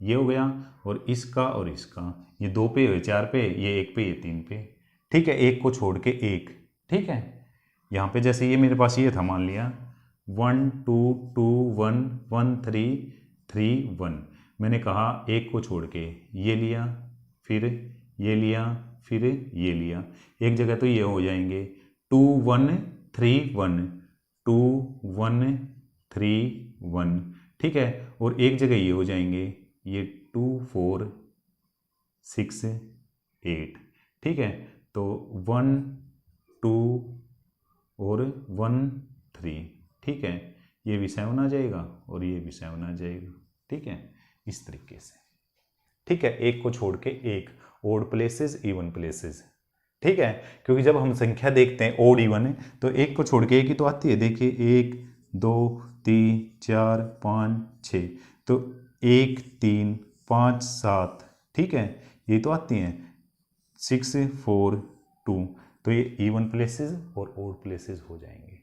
ये हो गया, और इसका और इसका, ये 2 पे, 4 पे, ये 1 पे, ये 3 पे। ठीक है, एक को छोड़ के एक। ठीक है, यहाँ पे जैसे ये मेरे पास ये था, मान लिया 1 2 2 1 1 3 3 1। मैंने कहा एक को छोड़ के ये लिया, फिर ये लिया, फिर ये लिया। एक जगह तो ये हो जाएंगे 2 1 3 1 2 1 3 1। ठीक है, और एक जगह ये हो जाएंगे, ये 2 4 6 8। ठीक है, तो 1 2 और 1 3। ठीक है, ये भी 7 आ जाएगा और ये भी 7 आ जाएगा। ठीक है, इस तरीके से। ठीक है, एक को छोड़ के एक, ओड प्लेसेस इवन प्लेसेस। ठीक है, क्योंकि जब हम संख्या देखते हैं ओड इवन, तो एक को छोड़ के एक ही तो आती है। देखिए 1 2 3 4 5 6, तो 1 3 5 7। ठीक है, ये तो आती हैं। 6 4 2, तो ये इवन प्लेसेस और ओड प्लेसेस हो जाएंगे।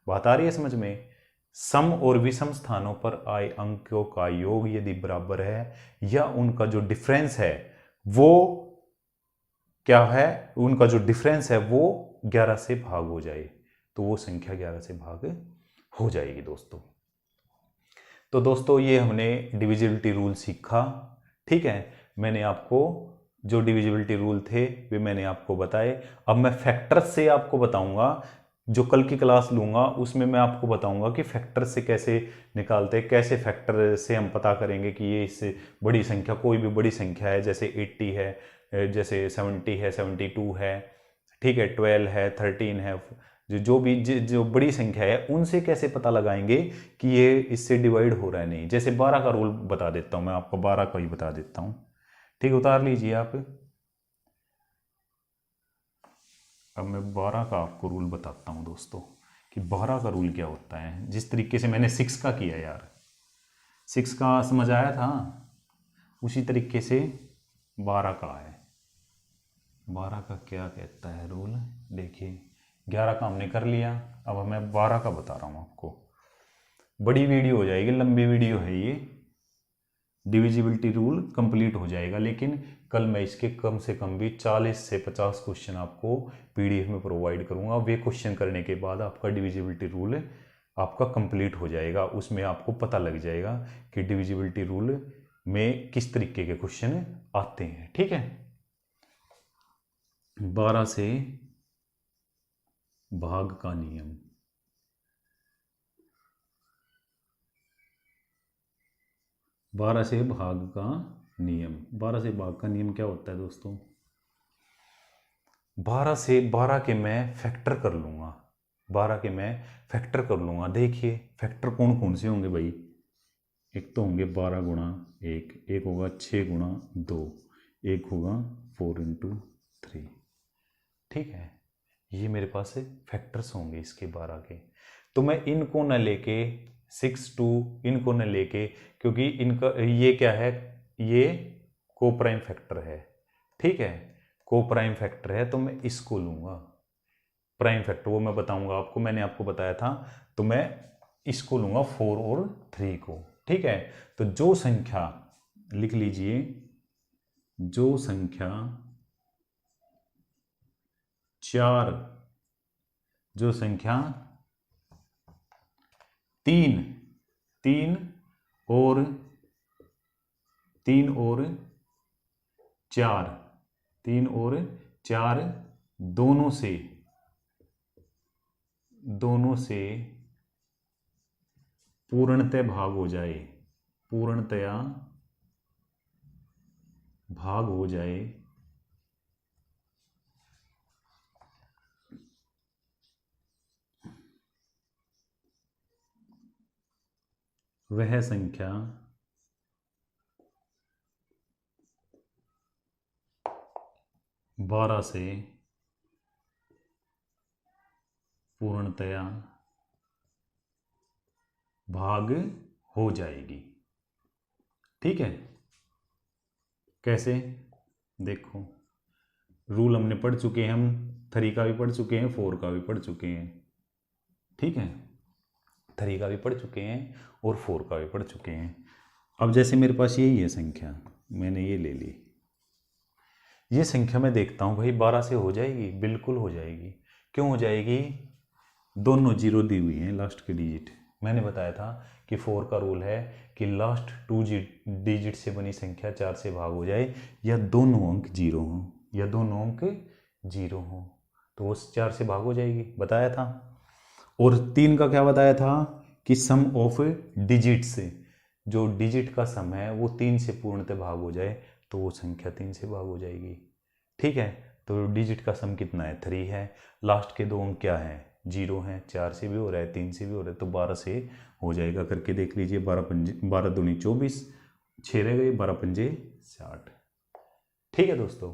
बात आ रही है समझ में? सम और विषम स्थानों पर आए अंकों का योग यदि बराबर है, या उनका जो डिफरेंस है वो क्या है, उनका जो डिफरेंस है वो 11 से भाग हो जाए, तो वो संख्या 11 से भाग हो जाएगी दोस्तों। तो दोस्तों ये हमने डिविजिबिलिटी रूल सीखा। ठीक है, मैंने आपको जो डिविजिबिलिटी रूल थे वे मैंने आपको बताए। अब मैं फैक्टर्स से आपको बताऊंगा, जो कल की क्लास लूंगा उसमें मैं आपको बताऊंगा कि फैक्टर से कैसे निकालते हैं, कैसे फैक्टर से हम पता करेंगे कि ये इससे बड़ी संख्या, कोई भी बड़ी संख्या है, जैसे 80 है, जैसे 70 है, 72 है, ठीक है, 12 है, 13 है, जो बड़ी संख्या है उनसे कैसे पता लगाएंगे कि ये इससे डिवाइड हो रहा है नहीं। जैसे 12 का रूल बता देता हूँ मैं आपको, 12 का ही बता देता हूँ। ठीक, उतार लीजिए आप। अब मैं 12 का आपको रूल बताता हूँ दोस्तों, कि 12 का रूल क्या होता है। जिस तरीके से मैंने 6 का किया यार, 6 का समझ आया था, उसी तरीके से 12 का है। 12 का क्या कहता है रूल, देखिए 11 का हमने कर लिया, अब मैं 12 का बता रहा हूँ आपको। बड़ी वीडियो हो जाएगी, लंबी वीडियो है ये, डिविजिबिलिटी रूल कंप्लीट हो जाएगा, लेकिन कल मैं इसके कम से कम भी 40 से 50 क्वेश्चन आपको पीडीएफ में प्रोवाइड करूंगा। वे क्वेश्चन करने के बाद आपका डिविजिबिलिटी रूल आपका कंप्लीट हो जाएगा। उसमें आपको पता लग जाएगा कि डिविजिबिलिटी रूल में किस तरीके के क्वेश्चन आते हैं। ठीक है, 12 से भाग का नियम। 12 से भाग का नियम। 12 से भाग का नियम क्या होता है दोस्तों? 12 के मैं फैक्टर कर लूँगा। 12 के मैं फैक्टर कर लूँगा। देखिए फैक्टर कौन कौन से होंगे भाई? एक तो होंगे 12 गुणा 1, एक होगा 6 गुणा 2, एक होगा 4 इंटू 3। ठीक है, ये मेरे पास फैक्टर्स होंगे इसके 12 के। तो मैं इनको न लेके 6 2 इनको न लेके, क्योंकि इनका ये क्या है, ये को प्राइम फैक्टर है। ठीक है, को प्राइम फैक्टर है तो मैं इसको लूँगा प्राइम फैक्टर, वो मैं बताऊंगा आपको, मैंने आपको बताया था। तो मैं इसको लूँगा 4 और 3 को। ठीक है, तो जो संख्या, लिख लीजिए, जो संख्या 4, जो संख्या 3 3 और 4, 3 और 4 दोनों से पूर्णतः भाग हो जाए, पूर्णतया भाग हो जाए, वह संख्या 12 से पूर्णतया भाग हो जाएगी। ठीक है, कैसे? देखो, रूल हमने पढ़ चुके हैं, हम 3 का भी पढ़ चुके हैं, 4 का भी पढ़ चुके हैं। ठीक है, 3 का भी पढ़ चुके हैं और 4 का भी पढ़ चुके हैं। अब जैसे मेरे पास यही है संख्या, मैंने ये ले ली, ये संख्या मैं देखता हूँ भाई 12 से हो जाएगी, बिल्कुल हो जाएगी। क्यों हो जाएगी? दोनों जीरो दी हुई हैं लास्ट के डिजिट। मैंने बताया था कि 4 का रूल है कि लास्ट 2 डिजिट से बनी संख्या 4 से भाग हो जाए, या दोनों अंक जीरो हों, या दोनों अंक जीरो हों, तो वो 4 से भाग हो जाएगी, बताया था। और 3 का क्या बताया था कि सम ऑफ डिजिट से, जो डिजिट का सम है वो 3 से पूर्णतः भाग हो जाए तो वो संख्या 3 से भाग हो जाएगी। ठीक है, तो डिजिट का सम कितना है? 3 है। लास्ट के 2 अंक क्या हैं? जीरो हैं। 4 से भी हो रहा है, 3 से भी हो रहा है, तो 12 से हो जाएगा। करके देख लीजिए, 12 दूनी 24, 6 रह गए, 12 पंजे 60। ठीक है दोस्तों,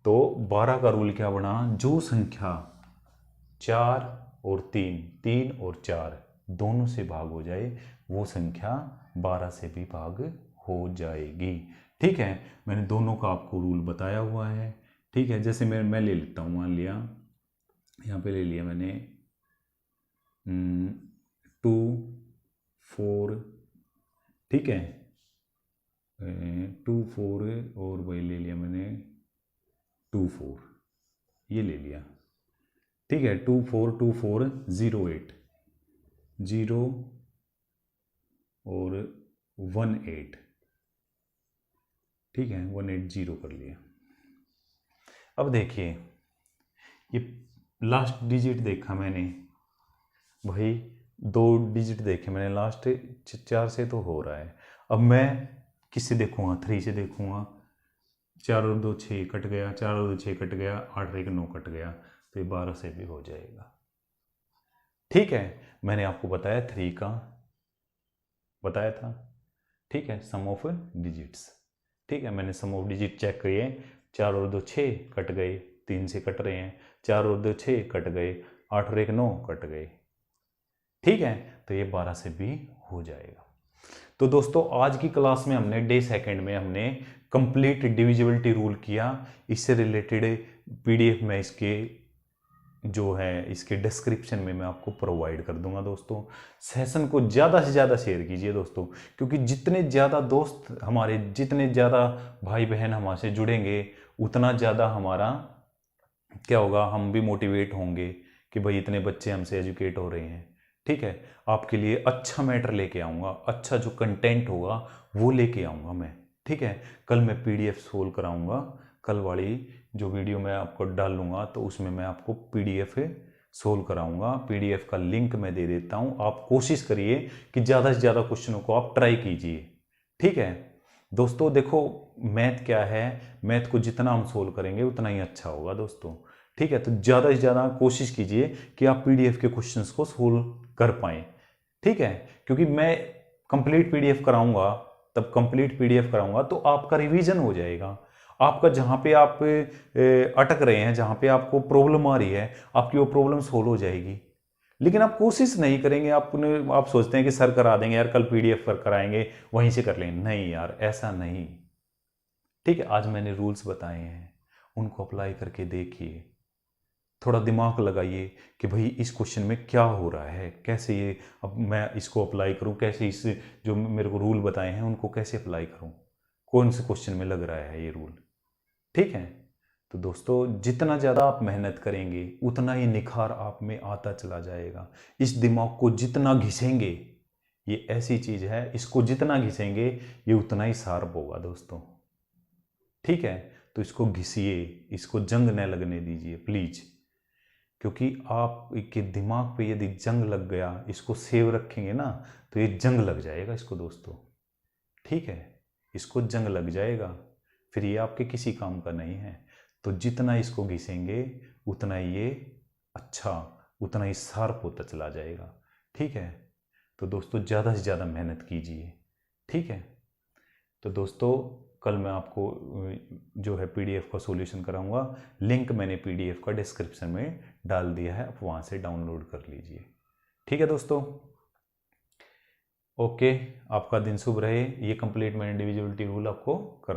तो 12 का रूल क्या बना? जो संख्या 4 और 3 और 4 दोनों से भाग हो जाए वो संख्या 12 से भी भाग हो जाएगी। ठीक है, मैंने दोनों का आपको रूल बताया हुआ है। ठीक है, जैसे मैं ले लेता हूँ, मान लिया यहाँ पे ले लिया मैंने 2 4, ठीक है, 2 4 और वही ले लिया मैंने 2 4, ये ले लिया। ठीक है, 2 4 2 4 0 8 0 और 1 8। ठीक है, 1 8 0 कर लिया। अब देखिए, ये लास्ट डिजिट देखा मैंने भाई, 2 डिजिट देखे मैंने, लास्ट 4 से तो हो रहा है। अब मैं किससे देखूंगा? 3 से देखूंगा। 4 और 2 6 कट गया, 4 और 2 6 कट गया, 8 और 1 9 कट गया, तो ये 12 से भी हो जाएगा। ठीक है, मैंने आपको बताया 3 का बताया था। ठीक है, सम ऑफ डिजिट्स। ठीक है, मैंने सम ऑफ डिजिट चेक किए, 4 और 2 6 कट गए, 3 से कट रहे हैं, 4 और 2 6 कट गए, 8 और 1 9 कट गए। ठीक है, तो ये 12 से भी हो जाएगा। तो दोस्तों, आज की क्लास में हमने डे सेकंड में हमने कंप्लीट डिविजिबिलिटी रूल किया। इससे रिलेटेड पीडीएफ में इसके जो है इसके डिस्क्रिप्शन में मैं आपको प्रोवाइड कर दूंगा। दोस्तों, सेशन को ज़्यादा से ज़्यादा शेयर कीजिए दोस्तों, क्योंकि जितने ज़्यादा दोस्त हमारे, जितने ज़्यादा भाई बहन हमारे जुड़ेंगे, उतना ज़्यादा हमारा क्या होगा, हम भी मोटिवेट होंगे कि भाई इतने बच्चे हमसे एजुकेट हो रहे हैं। ठीक है, आपके लिए अच्छा मैटर लेके आऊँगा, अच्छा जो कंटेंट होगा वो लेके आऊँगा मैं। ठीक है, कल मैं पीडीएफ सोल्व कराऊँगा। कल वाली जो वीडियो मैं आपको डालूँगा तो उसमें मैं आपको पीडीएफ सोल्व कराऊँगा। पीडीएफ का लिंक मैं दे देता हूँ, आप कोशिश करिए कि ज़्यादा से ज़्यादा क्वेश्चनों को आप ट्राई कीजिए। ठीक है दोस्तों, देखो मैथ क्या है, मैथ को जितना हम सोल्व करेंगे उतना ही अच्छा होगा दोस्तों। ठीक है, तो ज़्यादा से ज़्यादा कोशिश कीजिए कि आप पीडीएफ के क्वेश्चंस को सोल्व कर पाएँ। ठीक है, क्योंकि मैं कंप्लीट पीडीएफ कराऊंगा, तब कंप्लीट पीडीएफ कराऊंगा तो आपका रिवीजन हो जाएगा। आपका जहाँ पे आप अटक रहे हैं, जहाँ पे आपको प्रॉब्लम आ रही है, आपकी वो प्रॉब्लम सोल्व हो जाएगी। लेकिन आप कोशिश नहीं करेंगे, आप सोचते हैं कि सर करा देंगे यार, कल पीडीएफ पर कराएंगे वहीं से कर लेंगे। नहीं यार, ऐसा नहीं। ठीक है, आज मैंने रूल्स बताए हैं, उनको अप्लाई करके देखिए, थोड़ा दिमाग लगाइए कि भाई इस क्वेश्चन में क्या हो रहा है, कैसे ये अब मैं इसको अप्लाई करूं, कैसे इस जो मेरे को रूल बताए हैं उनको कैसे अप्लाई करूं, कौन से क्वेश्चन में लग रहा है ये रूल। ठीक है, तो दोस्तों जितना ज़्यादा आप मेहनत करेंगे उतना ही निखार आप में आता चला जाएगा। इस दिमाग को जितना घिसेंगे, ये ऐसी चीज़ है, इसको जितना घिसेंगे ये उतना ही शार्प होगा दोस्तों। ठीक है, तो इसको घिसिए, इसको जंग न लगने दीजिए प्लीज़, क्योंकि आप के दिमाग पे यदि जंग लग गया, इसको सेव रखेंगे ना तो ये जंग लग जाएगा इसको दोस्तों। ठीक है, इसको जंग लग जाएगा, फिर ये आपके किसी काम का नहीं है। तो जितना इसको घिसेंगे उतना ही ये अच्छा, उतना ही शार्प होता चला जाएगा। ठीक है, तो दोस्तों ज़्यादा से ज़्यादा मेहनत कीजिए। ठीक है, तो दोस्तों कल मैं आपको जो है पीडीएफ का सॉल्यूशन कराऊंगा। लिंक मैंने पीडीएफ का डिस्क्रिप्शन में डाल दिया है, आप वहाँ से डाउनलोड कर लीजिए। ठीक है दोस्तों, ओके, आपका दिन शुभ रहे। ये कंप्लीट मैंने डिविजिबिलिटी रूल आपको कर